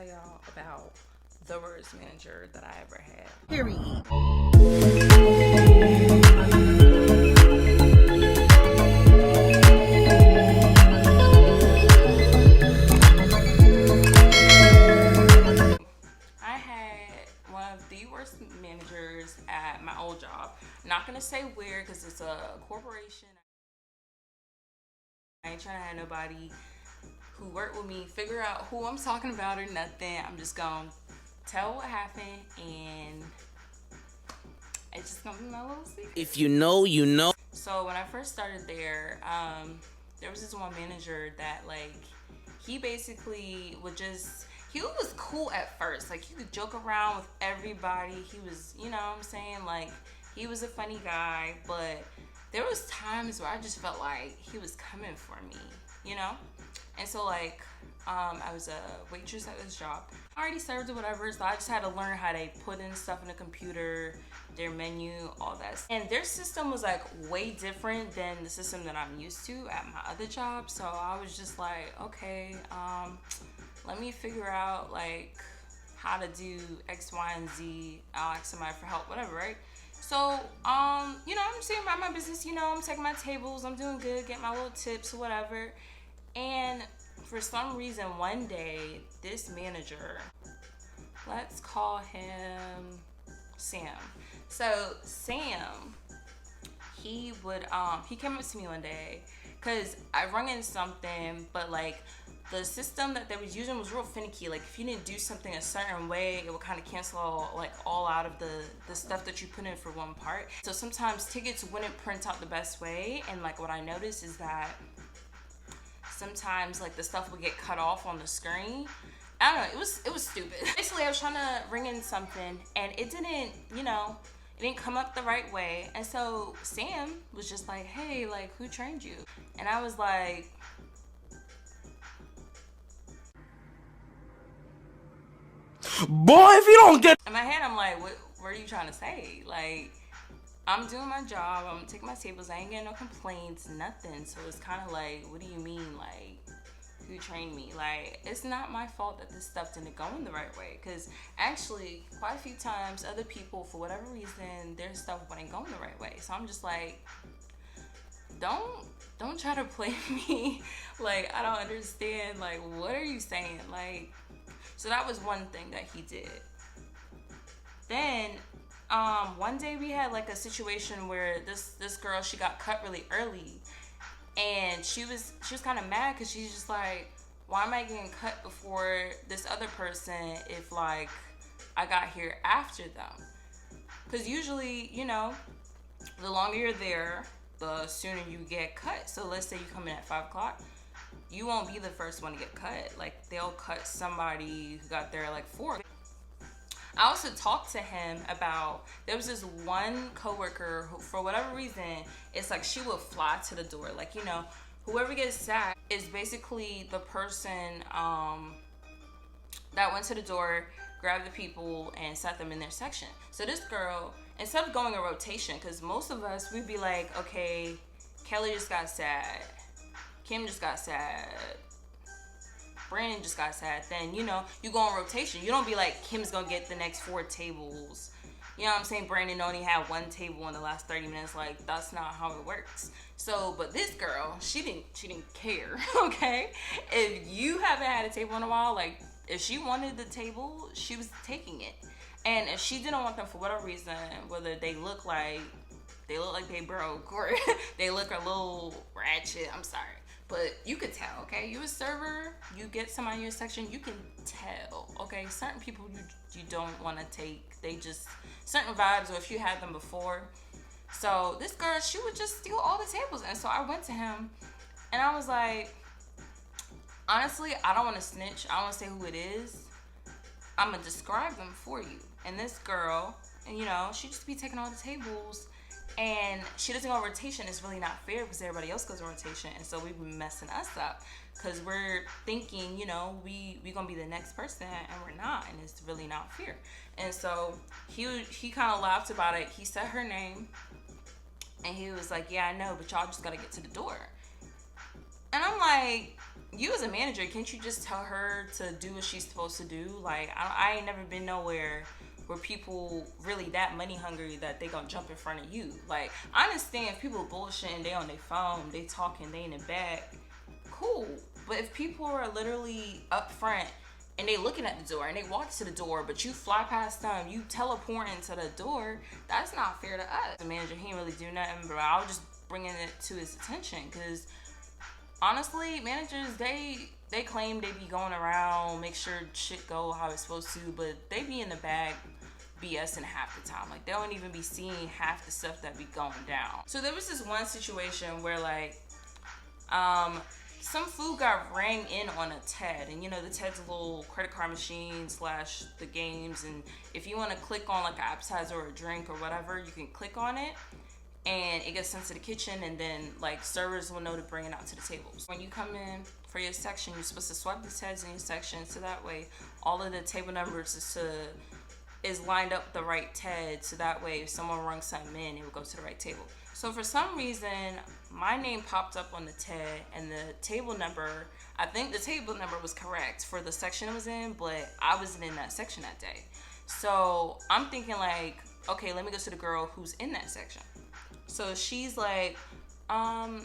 y'all about the worst manager that I ever had. Period. I had one of the worst managers at my old job. Not gonna say where because it's a corporation. I ain't trying to have nobody who worked with me figure out who I'm talking about or nothing. I'm just gonna tell what happened, and it's just gonna be my little secret. If you know, you know. So when I first started there, there was this one manager that he basically would just, he was cool at first. Like, he could joke around with everybody. He was, you know what I'm saying? Like, he was a funny guy, but there was times where I just felt like he was coming for me, you know? And so I was a waitress at this job. I already served or whatever, so I just had to learn how they put in stuff in the computer, their menu, all that. And their system was way different than the system that I'm used to at my other job. So I was just like, okay, let me figure out how to do X, Y, and Z. I'll ask somebody for help, whatever, right? So, I'm just thinking about my business, I'm taking my tables, I'm doing good, getting my little tips or whatever. And for some reason, one day, this manager, let's call him Sam. So Sam, he came up to me one day because I rung in something, but the system that they was using was real finicky. If you didn't do something a certain way, it would kind of cancel all out of the stuff that you put in for one part. So sometimes tickets wouldn't print out the best way, and what I noticed is that sometimes the stuff would get cut off on the screen. I don't know, it was stupid. Basically, I was trying to ring in something and it didn't, it didn't come up the right way. And so Sam was just like, hey, who trained you? And I was like, Boy, if you don't get... In my head, I'm like, what are you trying to say? I'm doing my job, I'm taking my tables, I ain't getting no complaints, nothing. So it's kind of what do you mean, who trained me? It's not my fault that this stuff didn't go in the right way. Because actually, quite a few times, other people, for whatever reason, their stuff wouldn't go in the right way. So I'm just like, don't try to play me. I don't understand. What are you saying? So that was one thing that he did. Then, one day we had a situation where this girl, she got cut really early, and she was kind of mad because she's just like, why am I getting cut before this other person if I got here after them? Because usually, the longer you're there, the sooner you get cut. So let's say you come in at 5 o'clock, you won't be the first one to get cut. They'll cut somebody who got there at 4. I also talked to him about, there was this one coworker who, for whatever reason, it's she would fly to the door. Whoever gets sacked is basically the person that went to the door, grabbed the people, and sat them in their section. So this girl, instead of going a rotation, because most of us, we'd be like, okay, Kelly just got sad, Kim just got sad, Brandon just got sad, then you go on rotation. You don't be like, Kim's gonna get the next 4 tables. You know what I'm saying? Brandon only had 1 table in the last 30 minutes. That's not how it works. So, but this girl, she didn't care, okay? If you haven't had a table in a while, if she wanted the table, she was taking it. And if she didn't want them for whatever reason, whether they look like they broke or they look a little ratchet, I'm sorry. But you could tell, okay? You a server, you get somebody in your section, you can tell, okay? Certain people you don't want to take, they just, certain vibes, or if you had them before. So this girl, she would just steal all the tables. And so I went to him and I was like, honestly, I don't want to snitch. I don't want to say who it is. I'm going to describe them for you. And this girl, and she just be taking all the tables. And she doesn't go on rotation. It's really not fair because everybody else goes on rotation. And so we've been messing us up because we're thinking, we going to be the next person and we're not. And it's really not fair. And so he kind of laughed about it. He said her name and he was like, yeah, I know, but y'all just got to get to the door. And I'm like, you as a manager, can't you just tell her to do what she's supposed to do? Like, I ain't never been nowhere where people really that money hungry that they gonna jump in front of you. Like, I understand if people bullshitting, they on their phone, they talking, they in the back, cool. But if people are literally up front and they looking at the door and they walk to the door, but you fly past them, you teleporting to the door, that's not fair to us. The manager, he didn't really do nothing, but I was just bringing it to his attention, because honestly, managers, they claim they be going around, make sure shit go how it's supposed to, but they be in the bag BSing half the time. Like, they don't even be seeing half the stuff that be going down. So there was this one situation where, like, some food got rang in on a TED, and you know the TED's a little credit card machine slash the games, and if you want to click on like an appetizer or a drink or whatever, you can click on it and it gets sent to the kitchen, and then like servers will know to bring it out to the tables. When you come in for your section, you're supposed to swipe the TEDs in your section, so that way all of the table numbers is lined up the right TED, so that way if someone rung something in, it will go to the right table. So for some reason, my name popped up on the TED, and the table number, I think the table number was correct for the section it was in, but I wasn't in that section that day. So I'm thinking like, okay, let me go to the girl who's in that section. So she's like, no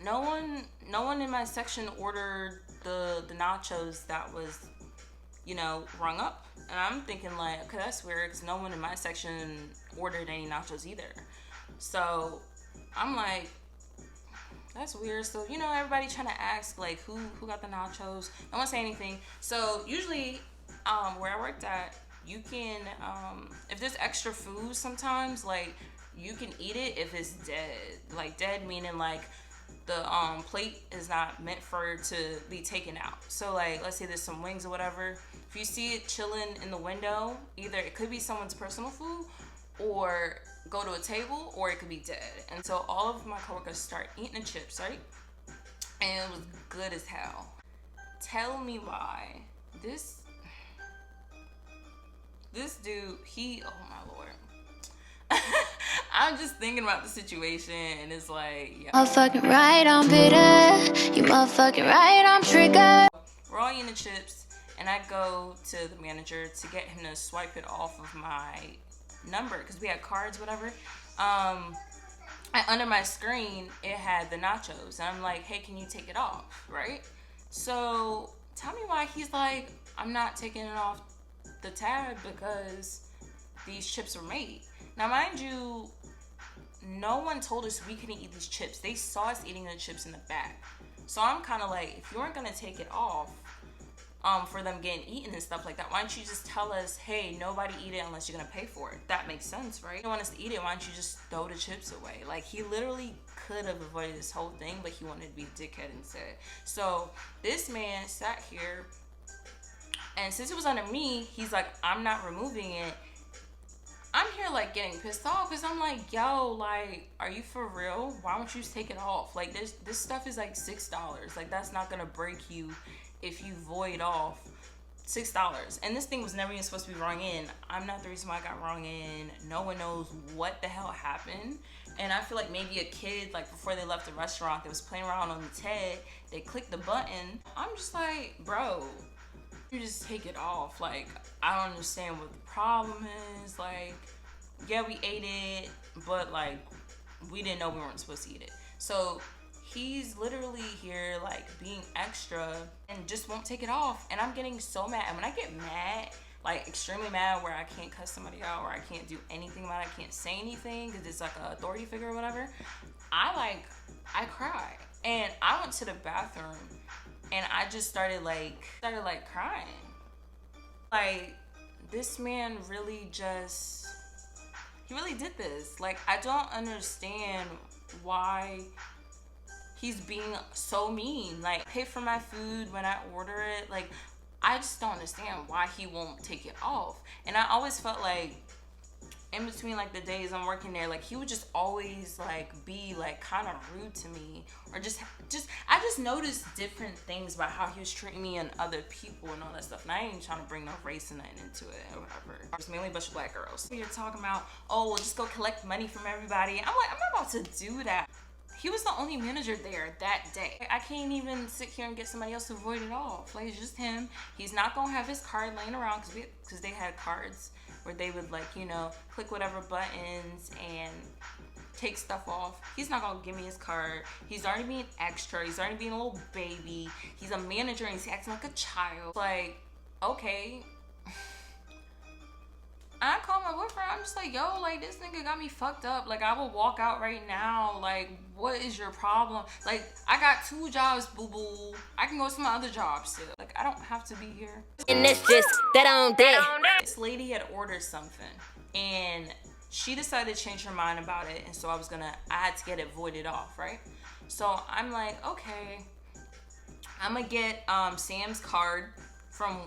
one in my section ordered the nachos that was, you know, rung up. And I'm thinking like, okay, that's weird, because no one in my section ordered any nachos either. So I'm like, that's weird. So, you know, everybody trying to ask like who got the nachos. No one say anything. So usually where I worked at, you can if there's extra food sometimes, like you can eat it if it's dead. Like dead meaning like the plate is not meant for it to be taken out. So like, let's say there's some wings or whatever. If you see it chilling in the window, either it could be someone's personal food or go to a table, or it could be dead. And so all of my coworkers start eating the chips, right? And it was good as hell. Tell me why this dude, oh my Lord. I'm just thinking about the situation, and it's like, yeah. Motherfucking right, I'm bitter. You motherfucking right, I'm triggered. We're all eating the chips, and I go to the manager to get him to swipe it off of my number, because we had cards, whatever. And under my screen, it had the nachos, and I'm like, hey, can you take it off, right? So tell me why he's like, I'm not taking it off the tab because these chips were made. Now, mind you, no one told us we couldn't eat these chips. They saw us eating the chips in the back. So I'm kind of like, if you weren't going to take it off for them getting eaten and stuff like that, why don't you just tell us, hey, nobody eat it unless you're going to pay for it? That makes sense, right? You don't want us to eat it, why don't you just throw the chips away? Like, he literally could have avoided this whole thing, but he wanted to be a dickhead instead. So this man sat here, and since it was under me, he's like, I'm not removing it. I'm here like getting pissed off, because I'm like, yo, like, are you for real? Why don't you just take it off? Like, this stuff is like $6. Like, that's not gonna break you if you void off $6. And this thing was never even supposed to be rung in. I'm not the reason why I got rung in. No one knows what the hell happened. And I feel like maybe a kid, like before they left the restaurant, they was playing around on the TED, they clicked the button. I'm just like, bro, you just take it off. Like, I don't understand what the problem is. Like, yeah, we ate it, but like, we didn't know we weren't supposed to eat it. So he's literally here like being extra and just won't take it off, and I'm getting so mad. And when I get mad, like extremely mad, where I can't cuss somebody out, or I can't do anything about it, I can't say anything because it's like an authority figure or whatever, I cry. And I went to the bathroom and I just started crying. Like, this man really he really did this. Like, I don't understand why he's being so mean. Like, pay for my food when I order it. Like, I just don't understand why he won't take it off. And I always felt like in between like the days I'm working there, like he would just always like be like kind of rude to me, or I just noticed different things about how he was treating me and other people and all that stuff. And I ain't even trying to bring no race and nothing into it or whatever. It's mainly a bunch of black girls. You're talking about, oh, we'll just go collect money from everybody. I'm like, I'm not about to do that. he was the only manager there that day. I can't even sit here and get somebody else to void it off. Like, it's just him. He's not gonna have his card laying around because they had cards where they would, like, you know, click whatever buttons and take stuff off. He's not gonna give me his card. He's already being extra. He's already being a little baby. He's a manager and he's acting like a child. Like, okay. I called my boyfriend. I'm just like, yo, like, this nigga got me fucked up. Like, I will walk out right now. Like, what is your problem? Like, I got 2 jobs, boo-boo. I can go to my other jobs still. Like, I don't have to be here. And it's just that on that. This lady had ordered something, and she decided to change her mind about it. And so I had to get it voided off, right? So I'm like, okay, I'm gonna get Sam's card from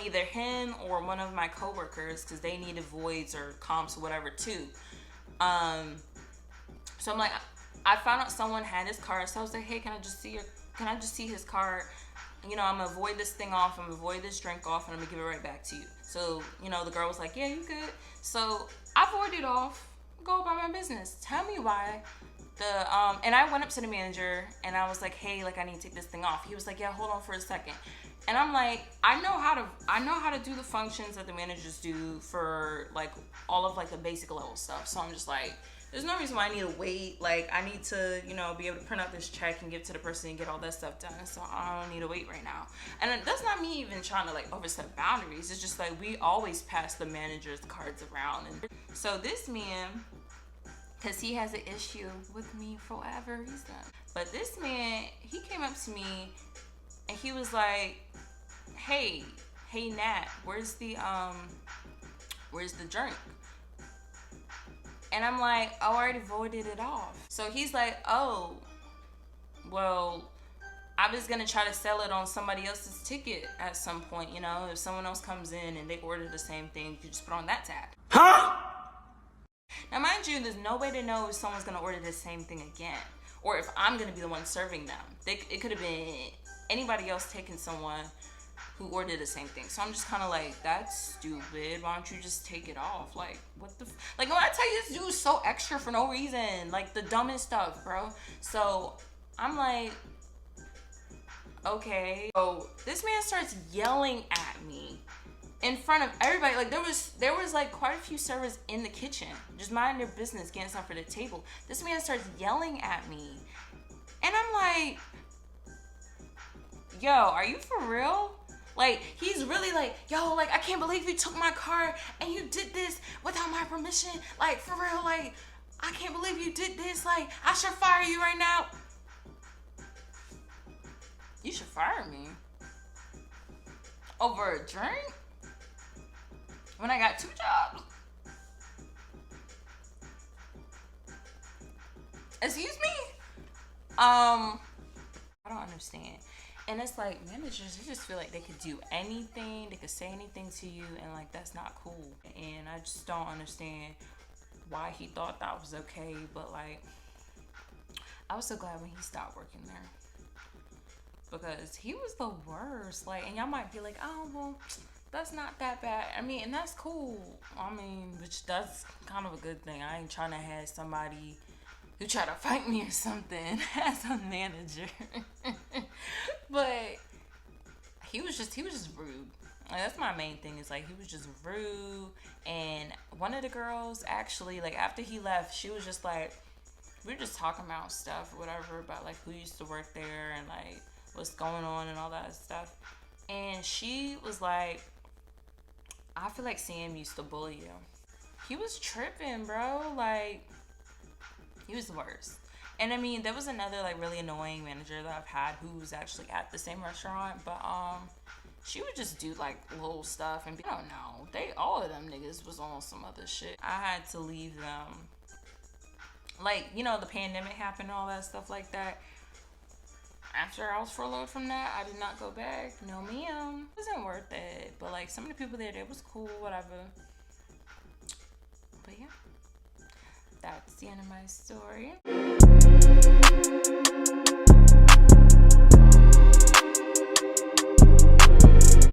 either him or one of my coworkers, because they needed voids or comps or whatever too. So I'm like, I found out someone had his card, so I was like, hey, can I just see his card? You know, I'm gonna void this thing off, I'm gonna void this drink off, and I'm gonna give it right back to you. So, you know, the girl was like, yeah, you good. So I voided off, go about my business. Tell me why. And I went up to the manager and I was like, hey, like, I need to take this thing off. He was like, yeah, hold on for a second. And I'm like, I know how to do the functions that the managers do for, like, all of, like, the basic level stuff. So I'm just like, there's no reason why I need to wait. Like, I need to, you know, be able to print out this check and give it to the person and get all that stuff done. So I don't need to wait right now. And that's not me even trying to, like, overstep boundaries. It's just like, we always pass the manager's cards around. And so this man, because he has an issue with me for whatever reason, but this man, he came up to me and he was like, hey Nat, where's the drink? And I'm like, oh, I already voided it off. So he's like, oh, well, I was gonna try to sell it on somebody else's ticket at some point, you know, if someone else comes in and they order the same thing, you can just put on that tab. Huh? Now, mind you, there's no way to know if someone's gonna order the same thing again, or if I'm gonna be the one serving them. It could have been anybody else taking someone who ordered the same thing. So I'm just kind of like, that's stupid. Why don't you just take it off? Like, what the like, when I tell you, this dude's so extra for no reason, like the dumbest stuff, bro. So I'm like, okay. So this man starts yelling at me in front of everybody. Like, there was like quite a few servers in the kitchen, just minding their business, getting stuff for the table. This man starts yelling at me, and I'm like, yo, are you for real? Like, he's really like, yo, like, I can't believe you took my card and you did this without my permission. Like, for real, like, I can't believe you did this. Like, I should fire you right now. You should fire me over a drink when I got 2 jobs? Excuse me? I don't understand. And it's like, managers, they just feel like they could do anything, they could say anything to you, and like, that's not cool. And I just don't understand why he thought that was okay. But like, I was so glad when he stopped working there, because he was the worst. Like, and y'all might be like, oh, well, that's not that bad. I mean, and that's cool. I mean, which that's kind of a good thing. I ain't trying to have somebody who try to fight me or something as a manager. But he was just rude. Like, that's my main thing, is like, he was just rude. And one of the girls, actually, like, after he left, she was just like, we were just talking about stuff or whatever, about like who used to work there and like what's going on and all that stuff. And she was like, I feel like Sam used to bully you. He was tripping, bro. Like, he was the worst. And I mean, there was another like really annoying manager that I've had who was actually at the same restaurant, but she would just do like little stuff and I don't know, all of them niggas was on some other shit. I had to leave them. Like, you know, the pandemic happened and all that stuff like that. After I was furloughed from that, I did not go back. No, ma'am. It wasn't worth it. But like, some of the people there, they was cool, whatever. But yeah, that's the end of my story.